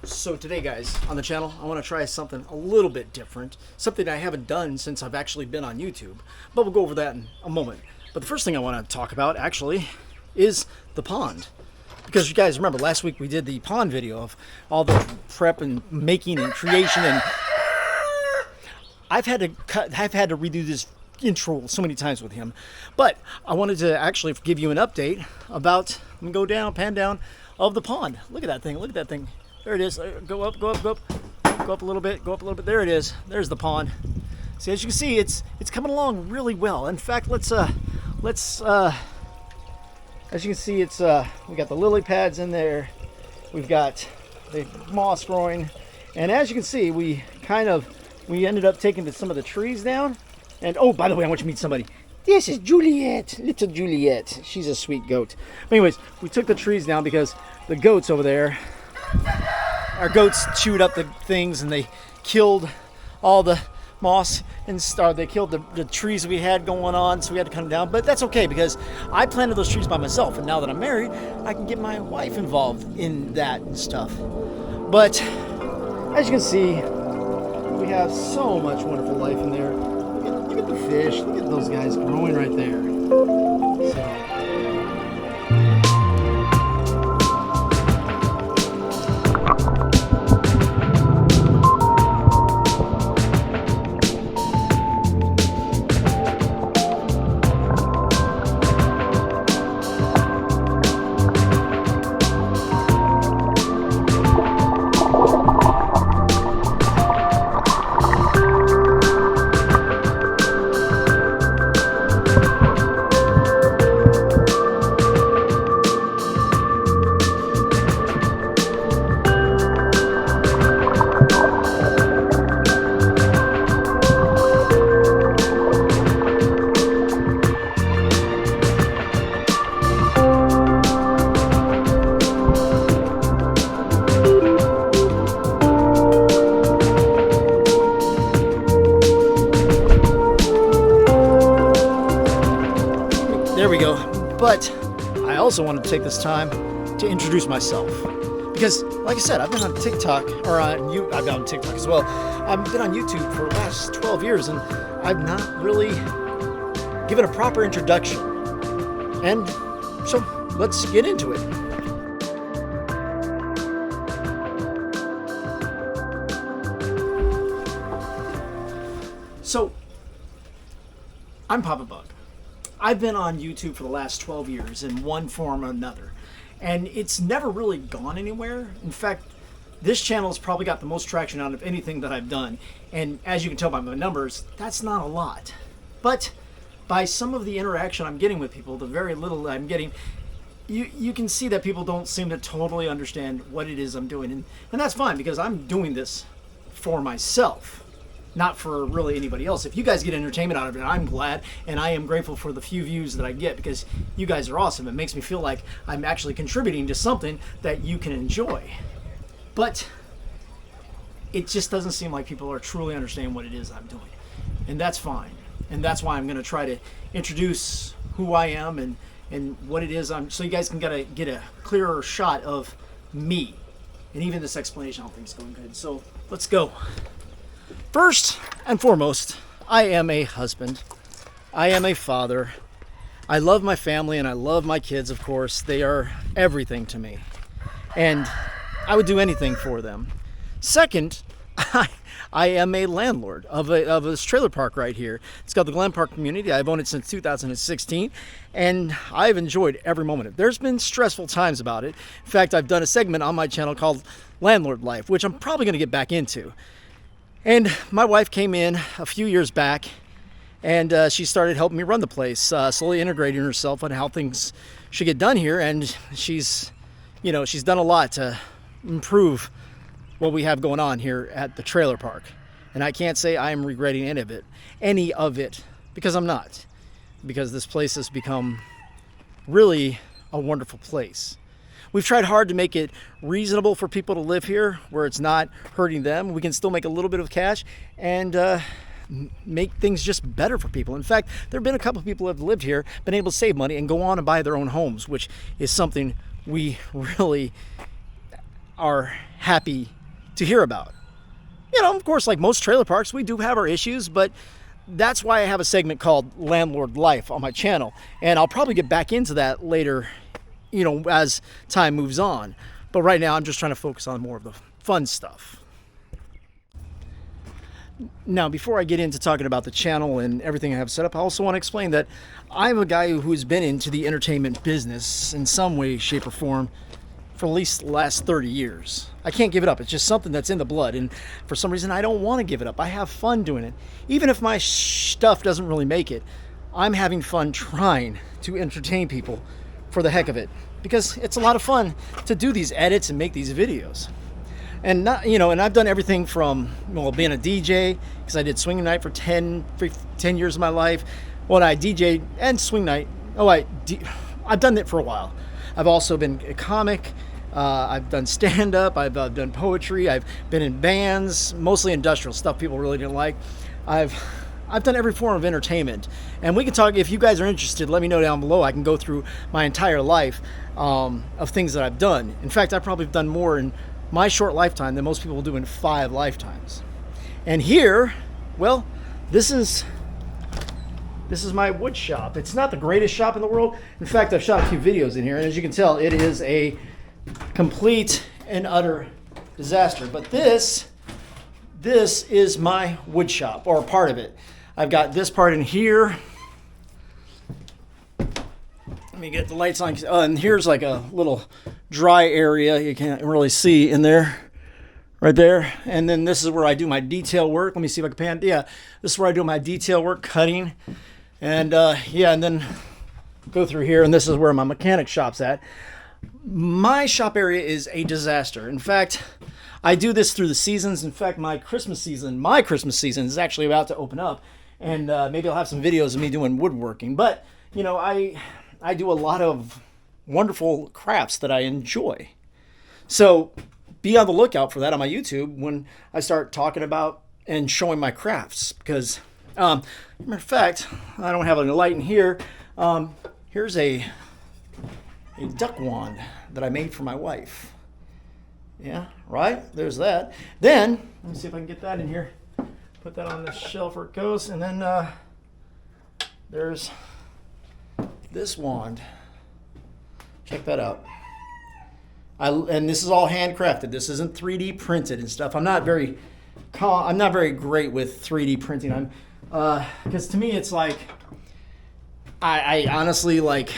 So today, guys, on the channel, I want to try something a little bit different, something I haven't done since I've actually been on YouTube, but we'll go over that in a moment. But the first thing I want to talk about, actually, is the pond. Because you guys remember, last week we did the pond video of all the prep and making and creation, and I've had to redo this intro so many times with him. But I wanted to actually give you an update about, let me go down, pan down, of the pond. Look at that thing, look at that thing. There it is. Go up, go up, go up. Go up a little bit, go up a little bit. There it is. There's the pond. See, as you can see, it's coming along really well. In fact, let's as you can see, it's we got the lily pads in there. We've got the moss growing. And as you can see, we ended up taking some of the trees down. And oh, by the way, I want you to meet somebody. This is Juliet, little Juliet. She's a sweet goat. But anyways, we took the trees down because the goats over there, our goats chewed up the things and they killed all the moss and they killed the trees we had going on, so we had to cut them down. But that's okay because I planted those trees by myself, and now that I'm married, I can get my wife involved in that and stuff. But as you can see, we have so much wonderful life in there. Look at the fish. Look at those guys growing right there. So, there we go. But I also wanted to take this time to introduce myself because, like I said, I've been on TikTok, or I've been on TikTok as well. I've been on YouTube for the last 12 years, and I've not really given a proper introduction. And so let's get into it. So, I'm Papa Bugg. I've been on YouTube for the last 12 years in one form or another, and it's never really gone anywhere. In fact, this channel has probably got the most traction out of anything that I've done, and as you can tell by my numbers, that's not a lot. But by some of the interaction I'm getting with people, the very little that I'm getting, you can see that people don't seem to totally understand what it is I'm doing, and that's fine because I'm doing this for myself, not for really anybody else. If you guys get entertainment out of it, I'm glad, and I am grateful for the few views that I get because you guys are awesome. It makes me feel like I'm actually contributing to something that you can enjoy. But it just doesn't seem like people are truly understanding what it is I'm doing, and that's fine. And that's why I'm going to try to introduce who I am and what it is so you guys can get a clearer shot of me, and even this explanation, I don't think is going good. So let's go. First and foremost, I am a husband. I am a father. I love my family and I love my kids, of course. They are everything to me. And I would do anything for them. Second, I am a landlord of this trailer park right here. It's called the Glen Park Community. I've owned it since 2016, and I've enjoyed every moment of it. There's been stressful times about it. In fact, I've done a segment on my channel called Landlord Life, which I'm probably going to get back into. And my wife came in a few years back, and she started helping me run the place, slowly integrating herself on how things should get done here. And she's done a lot to improve what we have going on here at the trailer park. And I can't say I am regretting any of it, because I'm not. Because this place has become really a wonderful place. We've tried hard to make it reasonable for people to live here, where it's not hurting them. We can still make a little bit of cash and make things just better for people. In fact, there have been a couple of people who have lived here, been able to save money and go on and buy their own homes, which is something we really are happy to hear about. You know, of course, like most trailer parks, we do have our issues, but that's why I have a segment called Landlord Life on my channel. And I'll probably get back into that later, you know, as time moves on. But right now, I'm just trying to focus on more of the fun stuff. Now, before I get into talking about the channel and everything I have set up, I also want to explain that I'm a guy who's been into the entertainment business in some way, shape, or form for at least the last 30 years. I can't give it up. It's just something that's in the blood. And for some reason, I don't want to give it up. I have fun doing it. Even if my stuff doesn't really make it, I'm having fun trying to entertain people for the heck of it. Because it's a lot of fun to do these edits and make these videos. And not, you know, and I've done everything from, well, being a DJ, because I did swing night for 10 years of my life. Well, I DJ'd and swing night. I've done it for a while. I've also been a comic. I've done stand-up. I've done poetry. I've been in bands, mostly industrial stuff people really didn't like. I've done every form of entertainment. And we can talk, if you guys are interested, let me know down below. I can go through my entire life of things that I've done. In fact, I've probably done more in my short lifetime than most people will do in 5 lifetimes. And here, well, this is my wood shop. It's not the greatest shop in the world. In fact, I've shot a few videos in here, and as you can tell, it is a complete and utter disaster. But this is my wood shop, or part of it. I've got this part in here. Let me get the lights on. And here's like a little dry area you can't really see in there. Right there. And then this is where I do my detail work. Let me see if I can pan. Yeah, this is where I do my detail work, cutting. And yeah, and then go through here, and this is where my mechanic shop's at. My shop area is a disaster. In fact, I do this through the seasons. In fact, my Christmas season is actually about to open up, and maybe I'll have some videos of me doing woodworking. But, you know, I do a lot of wonderful crafts that I enjoy. So be on the lookout for that on my YouTube when I start talking about and showing my crafts, because matter of fact, I don't have any light in here. Here's a duck wand that I made for my wife. Yeah, right? There's that. Then, let me see if I can get that in here. Put that on the shelf where it goes. And then there's this wand. Check that out. And this is all handcrafted. This isn't 3D printed and stuff. I'm not very great with 3D printing. Because to me, it's like, I honestly, like,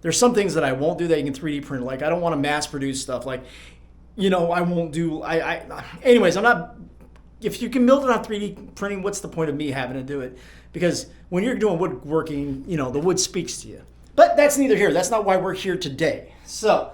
there's some things that I won't do that you can 3D print. Like, I don't want to mass produce stuff. Like, you know, I won't do, anyways, I'm not, if you can build it on 3D printing, what's the point of me having to do it? Because when you're doing woodworking, you know, the wood speaks to you. But that's neither here. That's not why we're here today. So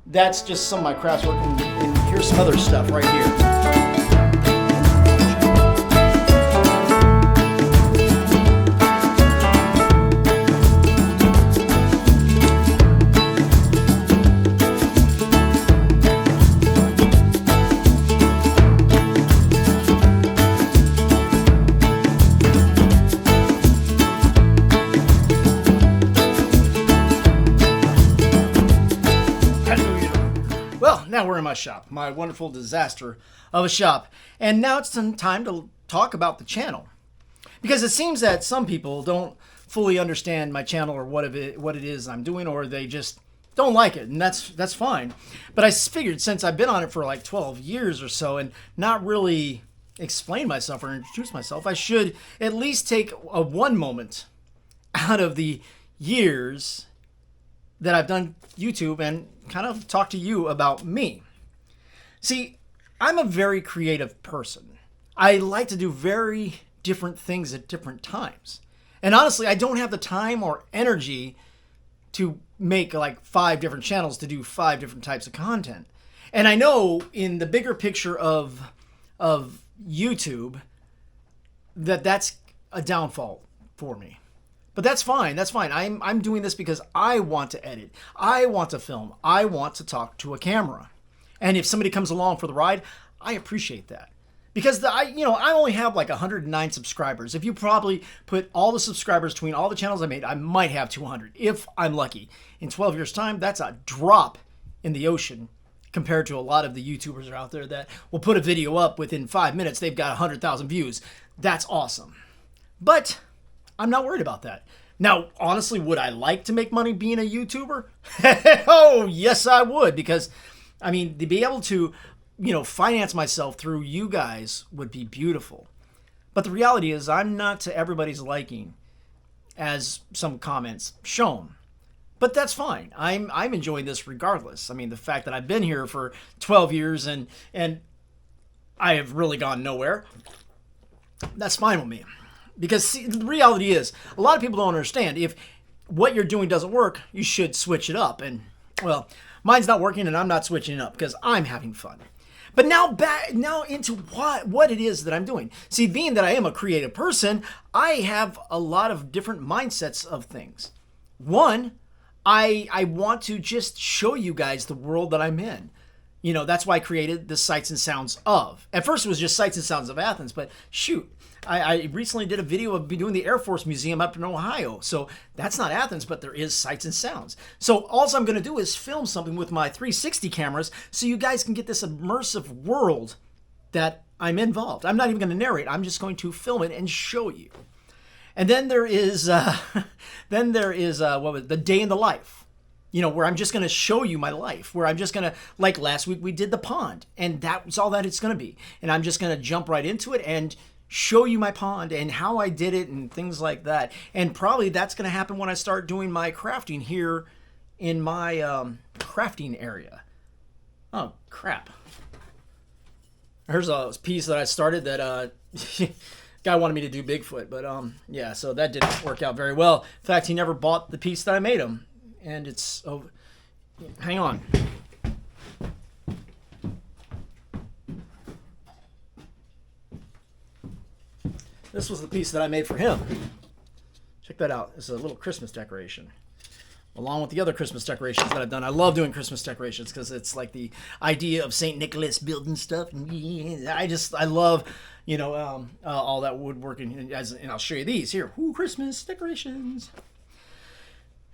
that's just some of my crafts work, and here's some other stuff right here. Now we're in my shop, my wonderful disaster of a shop. And now it's time to talk about the channel. Because it seems that some people don't fully understand my channel or what it is I'm doing, or they just don't like it, and that's fine. But I figured since I've been on it for like 12 years or so and not really explain myself or introduce myself, I should at least take one moment out of the years that I've done YouTube and kind of talk to you about me. See, I'm a very creative person. I like to do very different things at different times. And honestly, I don't have the time or energy to make like 5 different channels to do 5 different types of content. And I know in the bigger picture of YouTube that's a downfall for me. But that's fine. That's fine. I'm doing this because I want to edit. I want to film. I want to talk to a camera. And if somebody comes along for the ride, I appreciate that. Because I only have like 109 subscribers. If you probably put all the subscribers between all the channels I made, I might have 200 if I'm lucky. In 12 years' time, that's a drop in the ocean compared to a lot of the YouTubers out there that will put a video up within 5 minutes, they've got 100,000 views. That's awesome. But I'm not worried about that. Now, honestly, would I like to make money being a YouTuber? Oh, yes, I would. Because, I mean, to be able to, finance myself through you guys would be beautiful. But the reality is I'm not to everybody's liking, as some comments shown. But that's fine. I'm enjoying this regardless. I mean, the fact that I've been here for 12 years and I have really gone nowhere, that's fine with me. Because see, the reality is, a lot of people don't understand. If what you're doing doesn't work, you should switch it up. And, well, mine's not working and I'm not switching it up because I'm having fun. But now into what it is that I'm doing. See, being that I am a creative person, I have a lot of different mindsets of things. One, I want to just show you guys the world that I'm in. That's why I created the Sights and Sounds of. At first it was just Sights and Sounds of Athens, but shoot, I recently did a video of doing the Air Force Museum up in Ohio. So that's not Athens, but there is Sights and Sounds. So all I'm going to do is film something with my 360 cameras so you guys can get this immersive world that I'm involved. I'm not even going to narrate. I'm just going to film it and show you. And then there is, the day in the life, where I'm just going to show you my life, where I'm just going to, like last week we did the pond, and that's all that it's going to be. And I'm just going to jump right into it and show you my pond and how I did it and things like that. And probably that's going to happen when I start doing my crafting here in my crafting area. Oh, crap. Here's a piece that I started that guy wanted me to do Bigfoot, but yeah, so that didn't work out very well. In fact, he never bought the piece that I made him. And it's, oh, hang on. This was the piece that I made for him. Check that out. It's a little Christmas decoration, along with the other Christmas decorations that I've done. I love doing Christmas decorations because it's like the idea of St. Nicholas building stuff. I love, all that woodworking. And I'll show you these here. Ooh, Christmas decorations.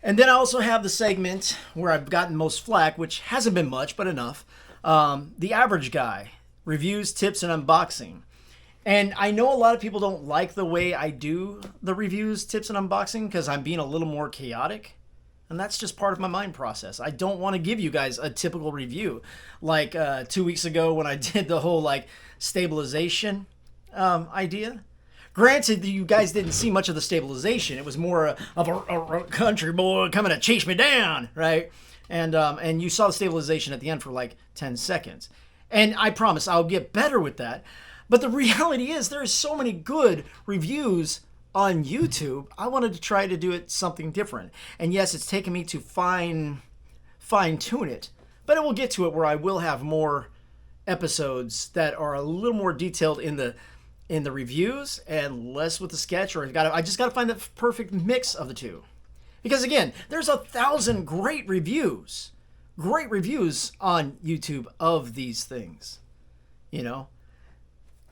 And then I also have the segment where I've gotten most flack, which hasn't been much, but enough. The Average Guy, reviews, tips, and unboxing. And I know a lot of people don't like the way I do the reviews, tips, and unboxing because I'm being a little more chaotic. And that's just part of my mind process. I don't want to give you guys a typical review. Like 2 weeks ago when I did the whole stabilization idea. Granted, you guys didn't see much of the stabilization. It was more of a country boy coming to chase me down, right? And you saw the stabilization at the end for 10 seconds. And I promise I'll get better with that. But the reality is there are so many good reviews on YouTube. I wanted to try to do it something different. And yes, it's taken me to fine-tune it. But I will get to it where I will have more episodes that are a little more detailed in the reviews and less with the sketch. I just got to find the perfect mix of the two. Because again, there's 1,000 great reviews on YouTube of these things,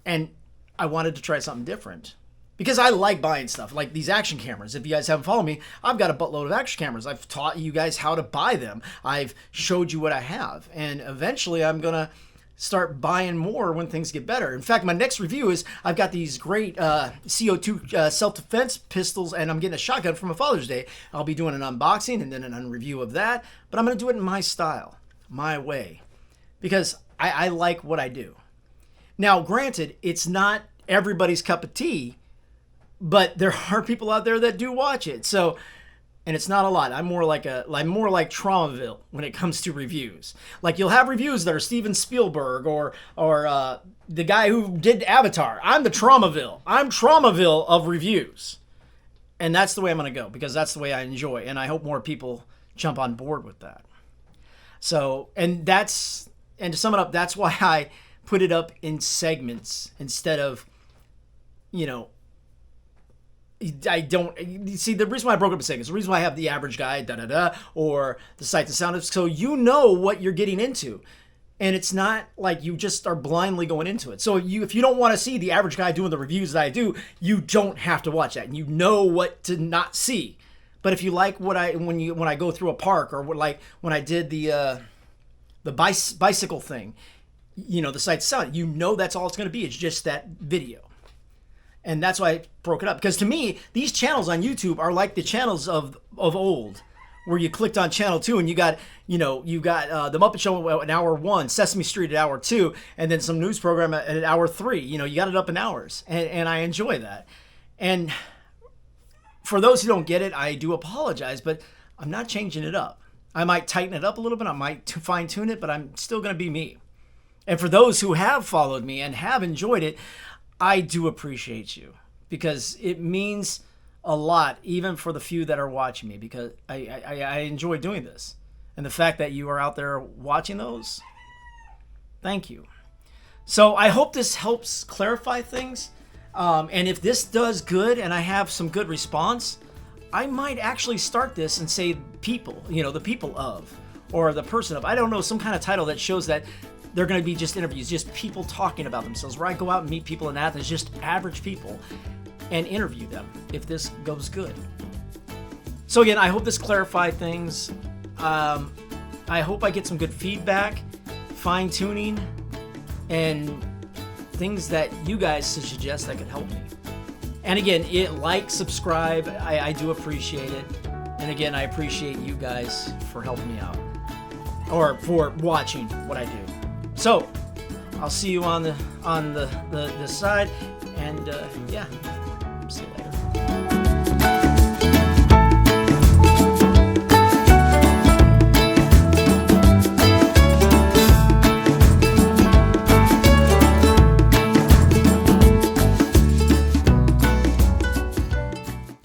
And I wanted to try something different because I like buying stuff like these action cameras. If you guys haven't followed me, I've got a buttload of action cameras. I've taught you guys how to buy them. I've showed you what I have. And eventually I'm going to start buying more when things get better. In fact, my next review is I've got these great CO2 self-defense pistols, and I'm getting a shotgun for my Father's Day. I'll be doing an unboxing and then an review of that, but I'm going to do it in my style, my way, because I like what I do. Now, granted, it's not everybody's cup of tea, but there are people out there that do watch it. So, and it's not a lot. I'm more like Traumaville when it comes to reviews. Like you'll have reviews that are Steven Spielberg or the guy who did Avatar. I'm the Traumaville. I'm Traumaville of reviews. And that's the way I'm going to go because that's the way I enjoy. And I hope more people jump on board with that. So, and to sum it up, that's why I put it up in segments instead of, I don't see the reason why I broke up in segments. The reason why I have the Average Guy, or the Sights and Sounds, so you know what you're getting into, and it's not like you just are blindly going into it. So if you don't want to see the Average Guy doing the reviews that I do, you don't have to watch that, and you know what to not see. But if you like when I go through a park or when I did the the bicycle thing, you know, the site's selling. You know that's all it's going to be. It's just that video. And that's why I broke it up. Because to me, these channels on YouTube are like the channels of old, where you clicked on channel 2 and you got the Muppet Show at hour 1, Sesame Street at hour 2, and then some news program at hour 3. You know, you got it up in hours. And I enjoy that. And for those who don't get it, I do apologize, but I'm not changing it up. I might tighten it up a little bit. I might fine tune it, but I'm still going to be me. And for those who have followed me and have enjoyed it, I do appreciate you, because it means a lot, even for the few that are watching me, because I enjoy doing this. And the fact that you are out there watching those, thank you. So I hope this helps clarify things. And if this does good and I have some good response, I might actually start this and say people, you know, the people of, or the person of, I don't know, some kind of title that shows that they're going to be just interviews, just people talking about themselves, where I go out and meet people in Athens, just average people, and interview them if this goes good. So again, I hope this clarified things. I hope I get some good feedback, fine-tuning, and things that you guys suggest that could help me. And again, subscribe. I do appreciate it. And again, I appreciate you guys for helping me out, or for watching what I do. So I'll see you on the side, and yeah.